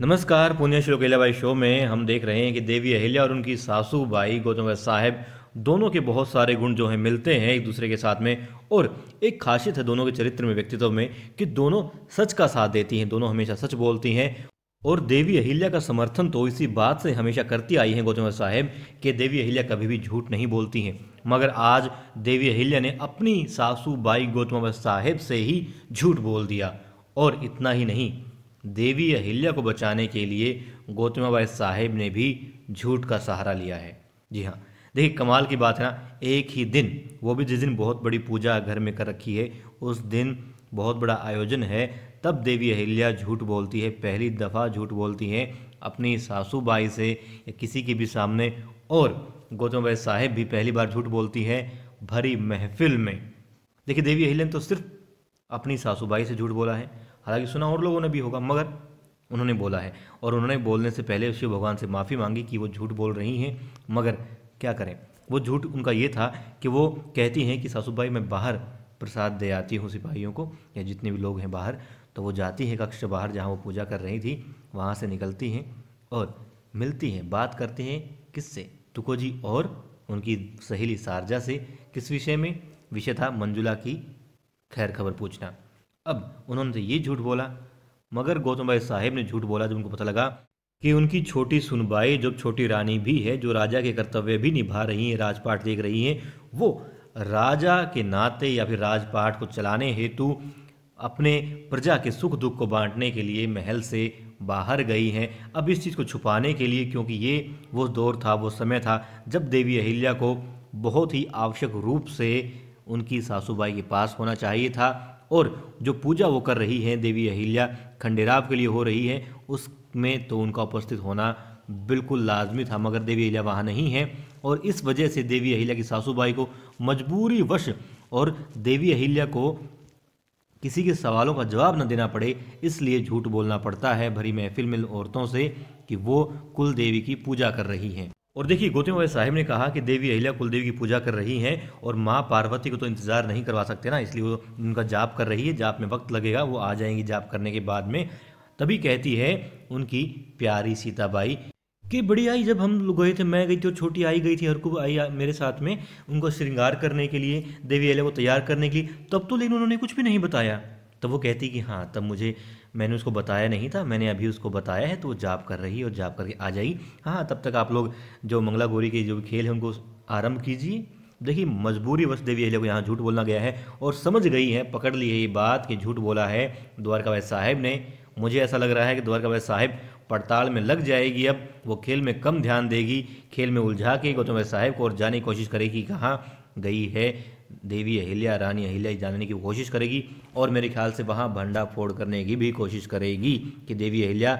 नमस्कार। पुण्य श्लोक अहिल्याबाई शो में हम देख रहे हैं कि देवी अहिल्या और उनकी सासू बाई गौतम साहिब दोनों के बहुत सारे गुण जो हैं मिलते हैं एक दूसरे के साथ में। और एक खासियत है दोनों के चरित्र में, व्यक्तित्व में, कि दोनों सच का साथ देती हैं, दोनों हमेशा सच बोलती हैं। और देवी अहिल्या का समर्थन तो इसी बात से हमेशा करती आई हैं गौतम साहिब कि देवी अहिल्या कभी भी झूठ नहीं बोलती हैं। मगर आज देवी अहिल्या ने अपनी सासू बाई गौतम साहिब से ही झूठ बोल दिया। और इतना ही नहीं, देवी अहिल्या को बचाने के लिए गौतमीबाई साहिब ने भी झूठ का सहारा लिया है। जी हाँ, देखिए कमाल की बात है ना, एक ही दिन, वो भी जिस दिन बहुत बड़ी पूजा घर में कर रखी है, उस दिन बहुत बड़ा आयोजन है, तब देवी अहिल्या झूठ बोलती है। पहली दफ़ा झूठ बोलती हैं अपनी सासू बाई से या किसी के भी सामने। और गौतमीबाई साहिब भी पहली बार झूठ बोलती हैं भरी महफिल में। देखिए देवी अहिल्या ने तो सिर्फ अपनी सासू बाई से झूठ बोला है, हालांकि सुना और लोगों ने भी होगा, मगर उन्होंने बोला है। और उन्होंने बोलने से पहले शिव भगवान से माफ़ी मांगी कि वो झूठ बोल रही हैं। मगर क्या करें, वो झूठ उनका ये था कि वो कहती हैं कि सासूबाई मैं बाहर प्रसाद दे आती हूँ सिपाहियों को या जितने भी लोग हैं बाहर। तो वो जाती हैं कक्ष बाहर जहाँ वो पूजा कर रही थी, वहाँ से निकलती हैं और मिलती हैं, बात करती हैं किससे, तुको जी और उनकी सहेली सारजा से। किस विषय में? विषय था मंजुला की खैर खबर पूछना। अब उन्होंने तो ये झूठ बोला, मगर गौतमबाई साहिब ने झूठ बोला जब उनको पता लगा कि उनकी छोटी सुनबाई, जो छोटी रानी भी है, जो राजा के कर्तव्य भी निभा रही हैं, राजपाट देख रही हैं, वो राजा के नाते या फिर राजपाट को चलाने हेतु अपने प्रजा के सुख दुख को बांटने के लिए महल से बाहर गई हैं। अब इस चीज़ को छुपाने के लिए, क्योंकि ये वो दौर था, वो समय था जब देवी अहिल्या को बहुत ही आवश्यक रूप से उनकी सासूबाई के पास होना चाहिए था। और जो पूजा वो कर रही हैं देवी अहिल्या खंडेराव के लिए हो रही है, उसमें तो उनका उपस्थित होना बिल्कुल लाजमी था, मगर देवी अहिल्या वहाँ नहीं है। और इस वजह से देवी अहिल्या की सासूबाई को मजबूरी वश और देवी अहिल्या को किसी के सवालों का जवाब न देना पड़े, इसलिए झूठ बोलना पड़ता है भरी महफिल में औरतों से कि वो कुल देवी की पूजा कर रही हैं। और देखिए गौतमीबाई साहिब ने कहा कि देवी अहिल्या कुलदेवी की पूजा कर रही हैं और माँ पार्वती को तो इंतज़ार नहीं करवा सकते ना, इसलिए वो उनका जाप कर रही है। जाप में वक्त लगेगा, वो आ जाएंगी जाप करने के बाद में। तभी कहती है उनकी प्यारी सीताबाई कि बड़ी आई जब हम लोग गए थे, मैं गई थी और छोटी आई गई थी, हरकुब आई मेरे साथ में उनको श्रृंगार करने के लिए, देवी अहिल्या को तैयार करने के लिए, तब तो लेकिन उन्होंने कुछ भी नहीं बताया। तब वो कहती कि हाँ, तब मैंने उसको बताया नहीं था, मैंने अभी उसको बताया है, तो वो जाप कर रही है और जाप करके आ जाएगी। हाँ, तब तक आप लोग जो मंगला गौरी के जो खेल हैं उनको आरंभ कीजिए। देखिए मजबूरी वश देवी अहिल्या को यहाँ झूठ बोलना गया है और समझ गई है, पकड़ ली है ये बात कि झूठ बोला है द्वारकाबाई साहिब ने। मुझे ऐसा लग रहा है कि द्वारकाबाई साहिब पड़ताल में लग जाएगी। अब वो खेल में कम ध्यान देगी, खेल में उलझा के गौतम साहिब को और जाने की कोशिश करेगी कहाँ गई है देवी अहिल्या, रानी अहिल्या जानने की कोशिश करेगी। और मेरे ख्याल से वहाँ भंडा फोड़ करने की भी कोशिश करेगी कि देवी अहिल्या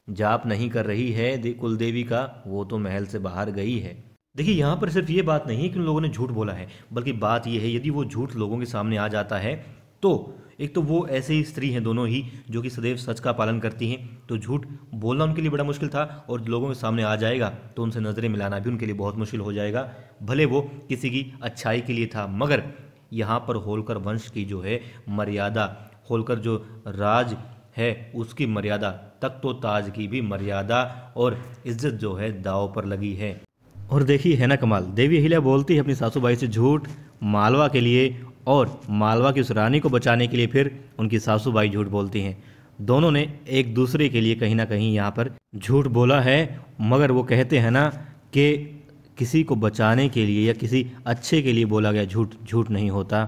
जाप नहीं कर रही है कुल देवी का, वो तो महल से बाहर गई है। देखिए यहाँ पर सिर्फ ये बात नहीं है कि उन लोगों ने झूठ बोला है, बल्कि बात ये है यदि वो झूठ लोगों के सामने आ जाता है तो एक तो वो ऐसे ही स्त्री हैं दोनों ही जो कि सदैव सच का पालन करती हैं, तो झूठ बोलना उनके लिए बड़ा मुश्किल था। और लोगों के सामने आ जाएगा तो उनसे नज़रें मिलाना भी उनके लिए बहुत मुश्किल हो जाएगा, भले वो किसी की अच्छाई के लिए था। मगर यहाँ पर होलकर वंश की जो है मर्यादा, होलकर जो राज है उसकी मर्यादा, तख्तो ताज की भी मर्यादा और इज्जत जो है दाव पर लगी है। और देखिए है ना कमाल, देवी अहिल्या बोलती है अपनी सासूबाई से झूठ मालवा के लिए, और मालवा की उस रानी को बचाने के लिए फिर उनकी सासूबाई झूठ बोलती हैं। दोनों ने एक दूसरे के लिए कहीं ना कहीं यहाँ पर झूठ बोला है। मगर वो कहते हैं ना कि किसी को बचाने के लिए या किसी अच्छे के लिए बोला गया झूठ झूठ नहीं होता।